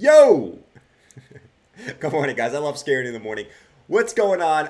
Yo! Good morning, guys. I love scaring in the morning. What's going on?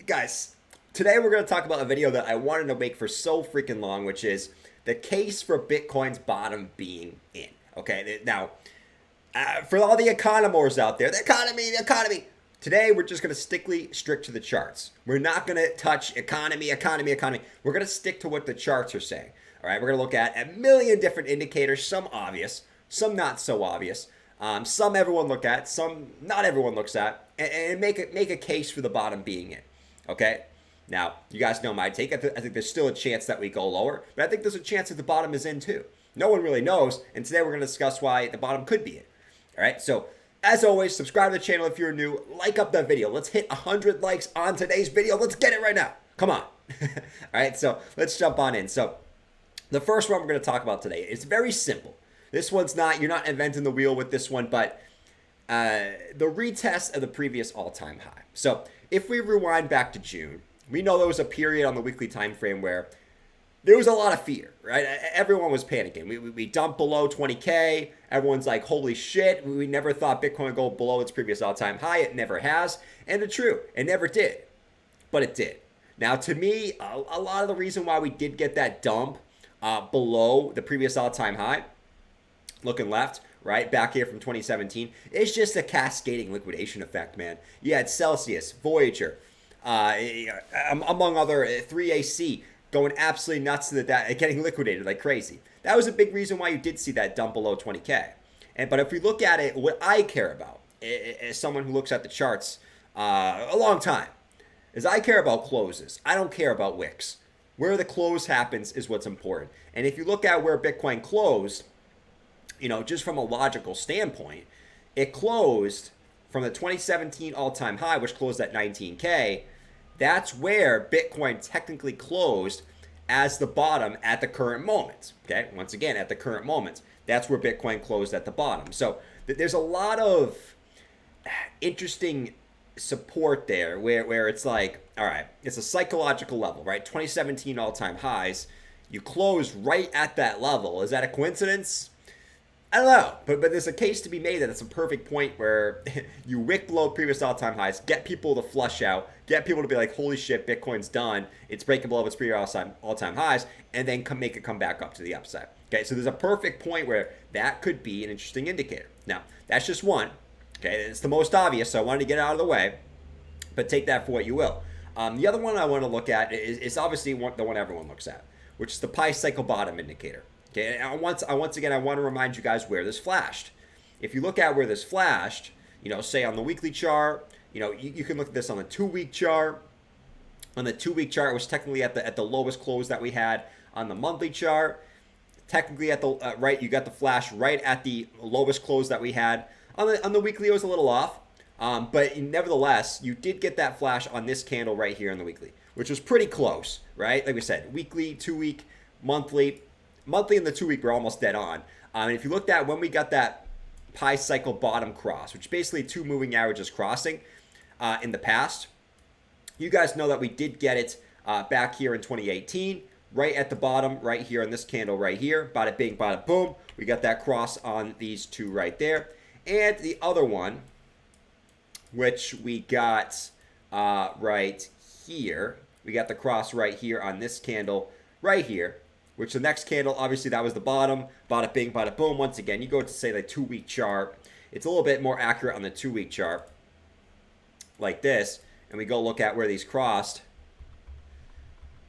Guys, today we're going to talk about a video that I wanted to make for so freaking long, which is the case for Bitcoin's bottom being in. Okay, now, for all the economors out there, the economy. Today, we're just going to stick to the charts. We're not going to touch economy. We're going to stick to what the charts are saying. All right, we're going to look at a million different indicators, some obvious, some not so obvious. Some everyone look at, some not everyone looks at, and make a case for the bottom being in. Okay? Now, you guys know my take. I think there's still a chance that we go lower, but I think there's a chance that the bottom is in too. No one really knows, and today we're going to discuss why the bottom could be in. All right? So, as always, subscribe to the channel if you're new. Like up that video. Let's hit 100 likes on today's video. Let's get it right now. Come on. All right? So, let's jump on in. So, the first one we're going to talk about today is very simple. This one's not, you're not inventing the wheel with this one, but the retest of the previous all-time high. So if we rewind back to June, we know there was a period on the weekly time frame where there was a lot of fear, right? Everyone was panicking. We dumped below 20K. Everyone's like, holy shit, we never thought Bitcoin would go below its previous all-time high. It never has. And it's true, it never did, but it did. Now, to me, a lot of the reason why we did get that dump below the previous all-time high, looking left, right, back here from 2017, it's just a cascading liquidation effect, man. You had Celsius, Voyager, among other 3AC going absolutely nuts to that, getting liquidated like crazy. That was a big reason why you did see that dump below 20K. But if we look at it, what I care about, as someone who looks at the charts a long time, is I care about closes. I don't care about wicks. Where the close happens is what's important. And if you look at where Bitcoin closed, you know, just from a logical standpoint, it closed from the 2017 all-time high, which closed at 19K. That's where Bitcoin technically closed as the bottom at the current moment. Okay, once again, at the current moment, that's where Bitcoin closed at the bottom. So there's a lot of interesting support there where it's like, all right, it's a psychological level, right? 2017 all-time highs, you close right at that level. Is that a coincidence? I don't know, but there's a case to be made that it's a perfect point where you wick below previous all-time highs, get people to flush out, get people to be like, holy shit, Bitcoin's done, it's breaking below its previous all-time highs, and then make it come back up to the upside. Okay, so there's a perfect point where that could be an interesting indicator. Now, that's just one. Okay, it's the most obvious, so I wanted to get it out of the way, but take that for what you will. The other one I want to look at is obviously the one everyone looks at, which is the pi cycle bottom indicator. Okay, and once again, I want to remind you guys where this flashed. If you look at where this flashed, you know, say on the weekly chart, you know, you can look at this on the 2-week chart. On the 2-week chart, it was technically at the lowest close that we had. On the monthly chart, technically at the right, you got the flash right at the lowest close that we had. On the weekly, it was a little off, but nevertheless, you did get that flash on this candle right here on the weekly, which was pretty close, right? Like we said, weekly, 2-week, monthly. Monthly and the 2-week were almost dead on. And if you looked at when we got that pi cycle bottom cross, which is basically 2 moving averages crossing in the past, you guys know that we did get it back here in 2018, right at the bottom, right here on this candle right here. Bada bing, bada boom. We got that cross on these two right there. And the other one, which we got right here, we got the cross right here on this candle right here. Which the next candle, obviously that was the bottom. Bada bing, bada boom. Once again, you go to say the 2-week chart. It's a little bit more accurate on the 2-week chart. Like this. And we go look at where these crossed.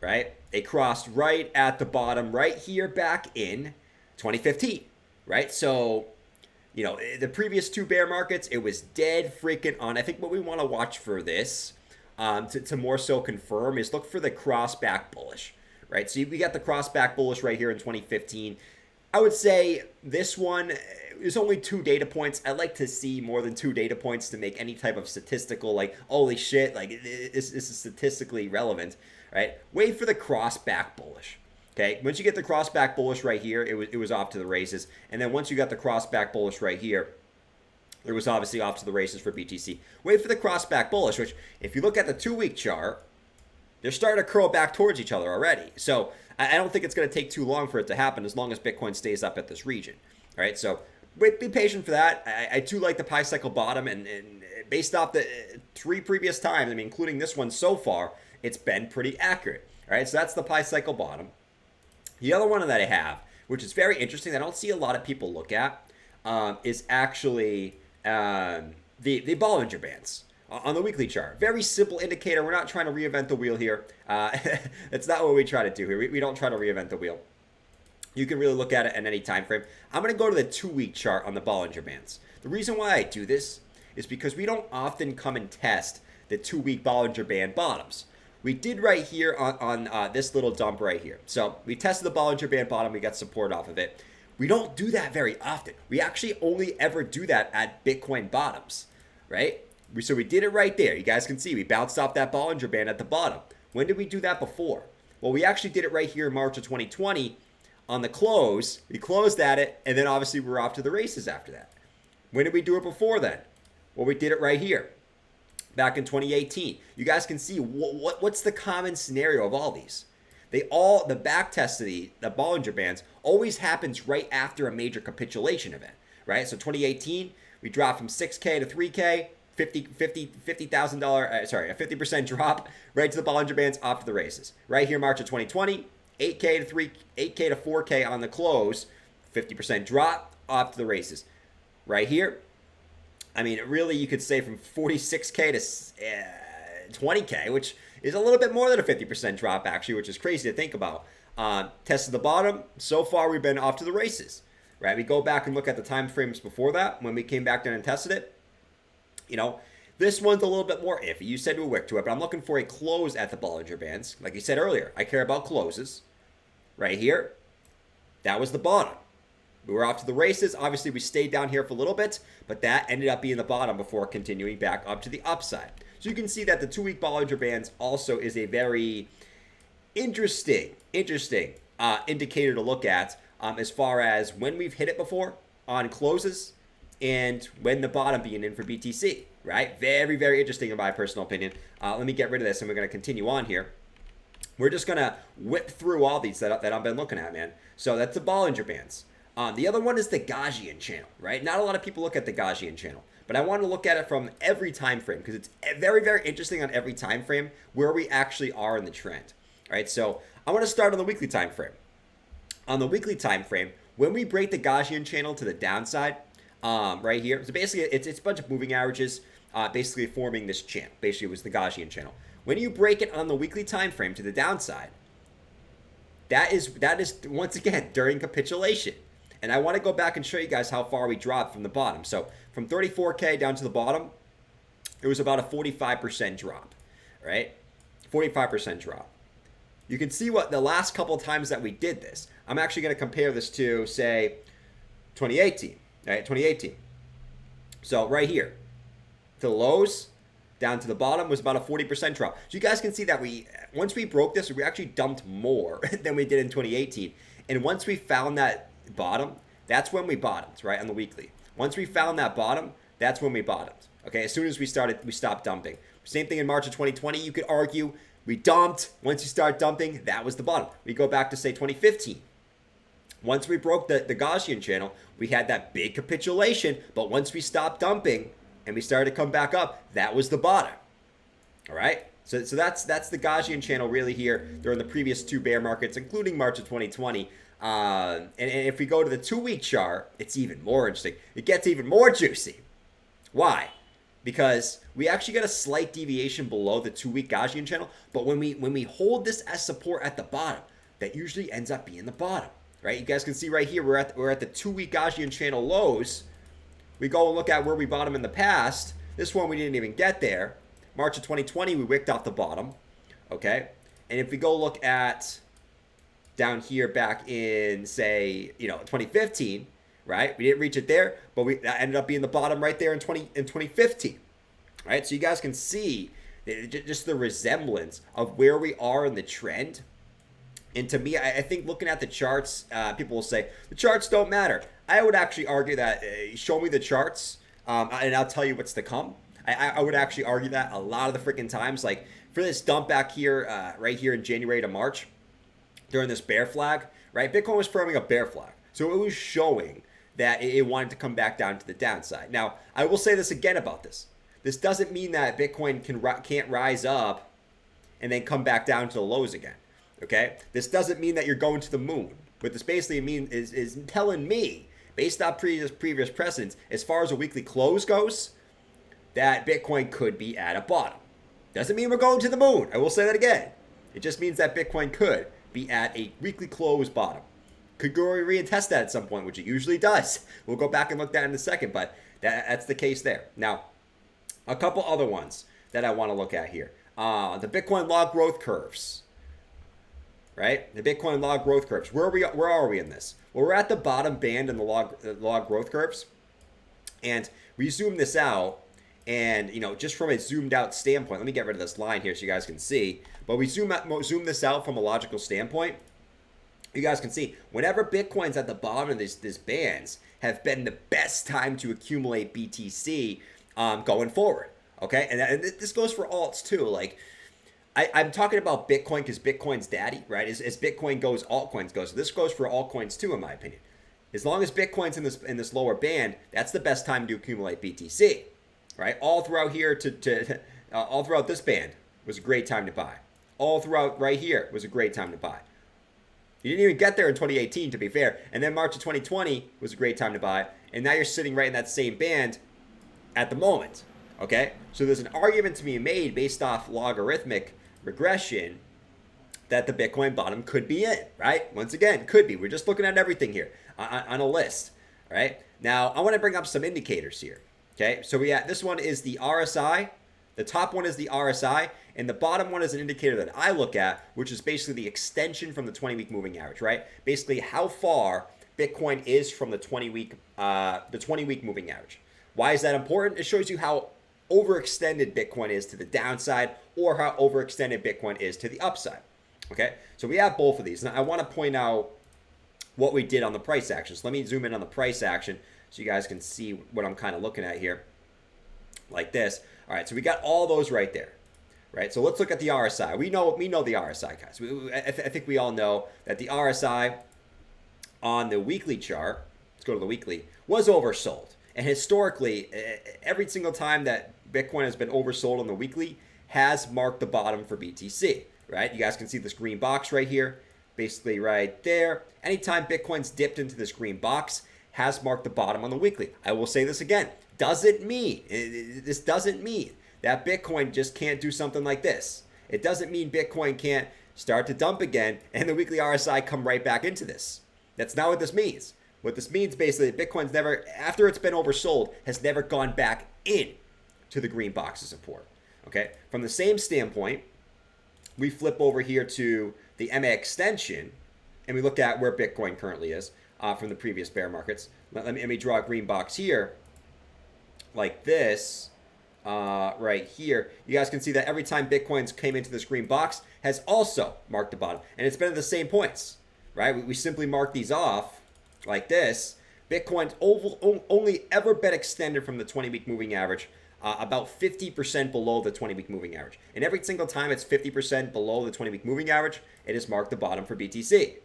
Right? They crossed right at the bottom right here back in 2015. Right? So, you know, the previous 2 bear markets, it was dead freaking on. I think what we want to watch for this, to more so confirm, is look for the cross back bullish. Right, so we got the cross back bullish right here in 2015. I would say this one is only 2 data points. I like to see more than 2 data points to make any type of statistical, like, holy shit, like, this is statistically relevant, right? Wait for the cross back bullish. Okay, once you get the cross back bullish right here, it was off to the races. And then once you got the cross back bullish right here, it was obviously off to the races for BTC. Wait for the cross back bullish, which if you look at the 2-week chart, they're starting to curl back towards each other already. So I don't think it's going to take too long for it to happen as long as Bitcoin stays up at this region. All right, so Wait, be patient for that. I do like the pi cycle bottom, and based off the three previous times, I mean, including this one so far, it's been pretty accurate. All right, so that's the pi cycle bottom. The other one that I have, which is very interesting, I don't see a lot of people look at, is actually the Bollinger Bands on the weekly chart. Very simple indicator. We're not trying to reinvent the wheel here. That's not what we try to do here. We don't try to reinvent the wheel. You can really look at it at any time frame. I'm going to go to the 2-week chart on the Bollinger Bands. The reason why I do this is because we don't often come and test the 2-week Bollinger Band bottoms. We did right here on this little dump right here. So we tested the Bollinger Band bottom. We got support off of it. We don't do that very often. We actually only ever do that at Bitcoin bottoms, right? So we did it right there. You guys can see we bounced off that Bollinger Band at the bottom. When did we do that before? Well, we actually did it right here in March of 2020 on the close. We closed at it, and then obviously we were off to the races after that. When did we do it before then? Well, we did it right here back in 2018. You guys can see what's the common scenario of all these. The back test of the Bollinger Bands always happens right after a major capitulation event, right? So 2018, we dropped from 6K to 3K, $50,000, sorry, a 50% drop right to the Bollinger Bands, off to the races. Right here, March of 2020, 8K to 4K on the close, 50% drop, off to the races. Right here, I mean, really, you could say from 46K to 20K, which is a little bit more than a 50% drop, actually, which is crazy to think about. Tested the bottom. So far, we've been off to the races, right? We go back and look at the time frames before that when we came back down and tested it. You know, this one's a little bit more iffy. You said we'll wick to it, but I'm looking for a close at the Bollinger Bands. Like you said earlier, I care about closes. Right here, that was the bottom. We were off to the races. Obviously, we stayed down here for a little bit, but that ended up being the bottom before continuing back up to the upside. So you can see that the 2-week Bollinger Bands also is a very interesting indicator to look at as far as when we've hit it before on closes and when the bottom being in for BTC, right? Very, very interesting in my personal opinion. Let me get rid of this and we're going to continue on here. We're just going to whip through all these that I've been looking at, man. So that's the Bollinger Bands. The other one is the Gaussian channel, right? Not a lot of people look at the Gaussian channel, but I want to look at it from every time frame because it's very, very interesting on every time frame where we actually are in the trend, right? So I want to start on the weekly time frame. On the weekly time frame, when we break the Gaussian channel to the downside, right here, so basically it's a bunch of moving averages, basically forming this channel. Basically, it was the Gaussian channel. When you break it on the weekly time frame to the downside, that is once again during capitulation. And I want to go back and show you guys how far we dropped from the bottom. So from 34K down to the bottom, it was about a 45% drop, right? 45% drop. You can see what the last couple of times that we did this. I'm actually going to compare this to, say, 2018, right? 2018. So right here, to the lows, down to the bottom was about a 40% drop. So you guys can see that once we broke this, we actually dumped more than we did in 2018. And once we found that bottom, that's when we bottomed, right, on the weekly. Once we found that bottom, that's when we bottomed. Okay, as soon as we stopped dumping. Same thing in March of 2020. You could argue we dumped. Once you start dumping, that was the bottom. We go back to, say, 2015. Once we broke the Gaussian channel, we had that big capitulation, but once we stopped dumping and we started to come back up, that was the bottom. All right? So that's the Gaussian channel really here during the previous two bear markets, including March of 2020. And if we go to the 2-week chart, it's even more interesting. It gets even more juicy. Why? Because we actually got a slight deviation below the 2-week Gaussian channel, but when we hold this as support at the bottom, that usually ends up being the bottom, right? You guys can see right here we're at the 2-week Gaussian channel lows. We go and look at where we bottomed in the past. This one we didn't even get there. March of 2020 we wicked off the bottom, okay? And if we go look at down here back in, say, 2015, right? We didn't reach it there, but that ended up being the bottom right there in 2015, right? So you guys can see just the resemblance of where we are in the trend. And to me, I think looking at the charts, people will say, the charts don't matter. I would actually argue that, show me the charts, and I'll tell you what's to come. I would actually argue that a lot of the freaking times, like for this dump back here, right here in January to March, during this bear flag, right? Bitcoin was forming a bear flag. So it was showing that it wanted to come back down to the downside. Now, I will say this again about this. This doesn't mean that Bitcoin can't rise up and then come back down to the lows again. Okay? This doesn't mean that you're going to the moon. What this basically means is telling me, based on previous precedents, as far as a weekly close goes, that Bitcoin could be at a bottom. Doesn't mean we're going to the moon. I will say that again. It just means that Bitcoin could be at a weekly close bottom. Could go retest that at some point, which it usually does. We'll go back and look at that in a second, but that's the case there. Now, a couple other ones that I want to look at here. The Bitcoin log growth curves. Right? The Bitcoin log growth curves. Where are we in this? Well, we're at the bottom band in the log growth curves. And we zoom this out. And, just from a zoomed out standpoint, let me get rid of this line here so you guys can see. But we zoom this out from a logical standpoint. You guys can see, whenever Bitcoin's at the bottom of these bands, have been the best time to accumulate BTC going forward. Okay? And this goes for alts too. Like, I'm talking about Bitcoin because Bitcoin's daddy, right? As Bitcoin goes, altcoins goes. So this goes for altcoins too, in my opinion. As long as Bitcoin's in this lower band, that's the best time to accumulate BTC. Right, all throughout here all throughout this band was a great time to buy. All throughout right here was a great time to buy. You didn't even get there in 2018, to be fair, and then March of 2020 was a great time to buy, and now you're sitting right in that same band at the moment. Okay, so there's an argument to be made based off logarithmic regression that the Bitcoin bottom could be in. Right, once again, could be. We're just looking at everything here on a list. Right now, I want to bring up some indicators here. Okay, so this one is the RSI. The top one is the RSI, and the bottom one is an indicator that I look at, which is basically the extension from the 20-week moving average, right? Basically, how far Bitcoin is from the 20-week moving average. Why is that important? It shows you how overextended Bitcoin is to the downside, or how overextended Bitcoin is to the upside. Okay, so we have both of these. Now, I want to point out what we did on the price action. So let me zoom in on the price action, so you guys can see what I'm kind of looking at here, like this. All right, so we got all those right there, right? So let's look at the RSI. We know the RSI, guys. I think we all know that the RSI on the weekly chart, let's go to the weekly, was oversold. And historically, every single time that Bitcoin has been oversold on the weekly has marked the bottom for BTC, right? You guys can see this green box right here, basically right there. Anytime Bitcoin's dipped into this green box, has marked the bottom on the weekly. I will say this again. This doesn't mean that Bitcoin just can't do something like this. It doesn't mean Bitcoin can't start to dump again and the weekly RSI come right back into this. That's not what this means. What this means basically, Bitcoin's never, after it's been oversold, has never gone back in to the green box of support. Okay? From the same standpoint, we flip over here to the MA extension and we look at where Bitcoin currently is. From the previous bear markets. Let me draw a green box here, like this, right here. You guys can see that every time Bitcoin's came into this green box has also marked the bottom, and it's been at the same points, right? We simply mark these off like this. Bitcoin's only ever been extended from the 20-week moving average about 50% below the 20-week moving average, and every single time it's 50% below the 20-week moving average, it has marked the bottom for BTC.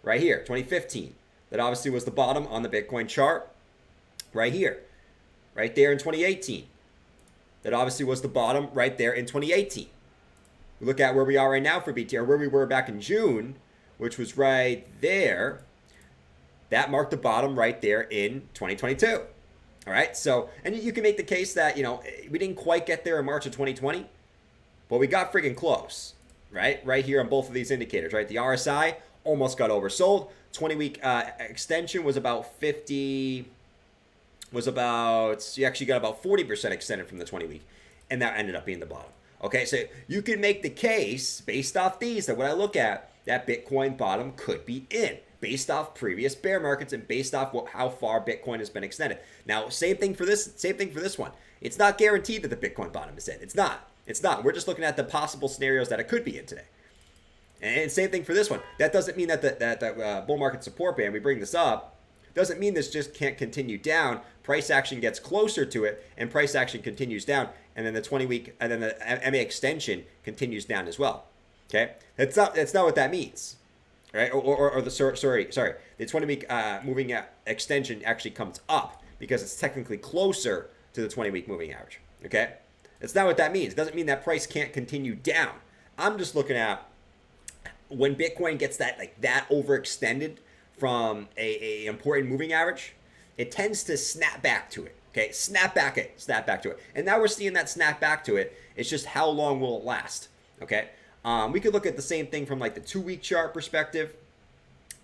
Right here, 2015. That obviously was the bottom on the Bitcoin chart right here, right there in 2018. That obviously was the bottom right there in 2018. We look at where we are right now for BTC, or where we were back in June, which was right there. That marked the bottom right there in 2022. All right, so, and you can make the case that, we didn't quite get there in March of 2020, but we got freaking close, right? Right here on both of these indicators, right? The RSI almost got oversold. 20-week extension was about 50, you actually got about 40% extended from the 20-week, and that ended up being the bottom. Okay, so you can make the case, based off these, that when I look at, that Bitcoin bottom could be in, based off previous bear markets and based off how far Bitcoin has been extended. Now, same thing for this one. It's not guaranteed that the Bitcoin bottom is in. It's not. We're just looking at the possible scenarios that it could be in today. And same thing for this one. That doesn't mean that that bull market support band, we bring this up, doesn't mean this just can't continue down. Price action gets closer to it, and price action continues down, and then the 20-week, and then the MA extension continues down as well. Okay, that's not what that means. right? Or the sorry, the 20-week moving extension actually comes up because it's technically closer to the 20-week moving average. Okay, that's not what that means. It doesn't mean that price can't continue down. I'm just looking at when Bitcoin gets that overextended from a important moving average, it tends to snap back to it. Okay, snap back to it. And now we're seeing that snap back to it. It's just how long will it last? Okay, we could look at the same thing from like the 2-week chart perspective.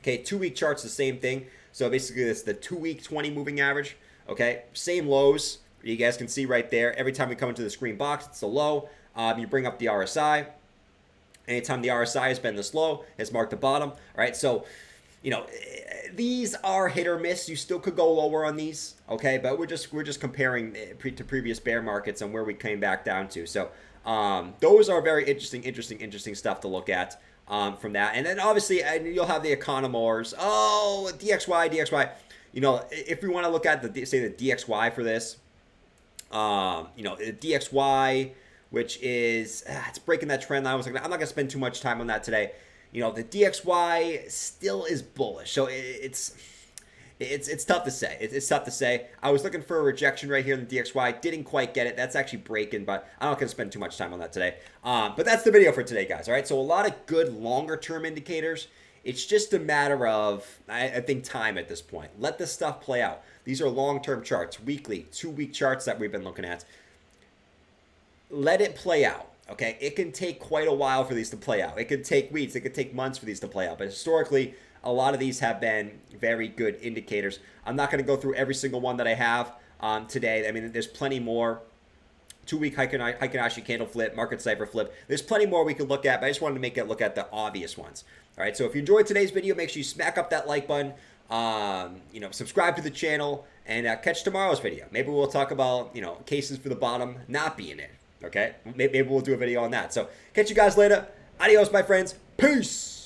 Okay, 2-week chart's the same thing. So basically, it's the 2-week 20 moving average. Okay, same lows. You guys can see right there. Every time we come into the screen box, it's a low. You bring up the RSI. Anytime the RSI has been this low, it's marked the bottom. All right, so these are hit or miss. You still could go lower on these, okay? But we're just comparing to previous bear markets and where we came back down to. So those are very interesting stuff to look at from that. And then obviously you'll have the economores. Oh, DXY. If we want to look at the DXY for this, DXY, which is it's breaking that trend line. I'm not gonna spend too much time on that today. The DXY still is bullish, so it's tough to say. It's tough to say. I was looking for a rejection right here in the DXY. Didn't quite get it. That's actually breaking, but I'm not going to spend too much time on that today. But that's the video for today, guys. All right, so a lot of good longer-term indicators. It's just a matter of, I think, time at this point. Let this stuff play out. These are long-term charts, weekly, 2-week charts that we've been looking at. Let it play out. Okay, it can take quite a while for these to play out. It could take weeks, it could take months for these to play out. But historically, a lot of these have been very good indicators. I'm not going to go through every single one that I have today. I mean, there's plenty more. 2-week Heikin-Ashi candle flip, market cipher flip. There's plenty more we could look at, but I just wanted to make it look at the obvious ones. All right, so if you enjoyed today's video, make sure you smack up that like button. Subscribe to the channel, and catch tomorrow's video. Maybe we'll talk about cases for the bottom not being in. Okay, maybe we'll do a video on that. So catch you guys later. Adios, my friends. Peace.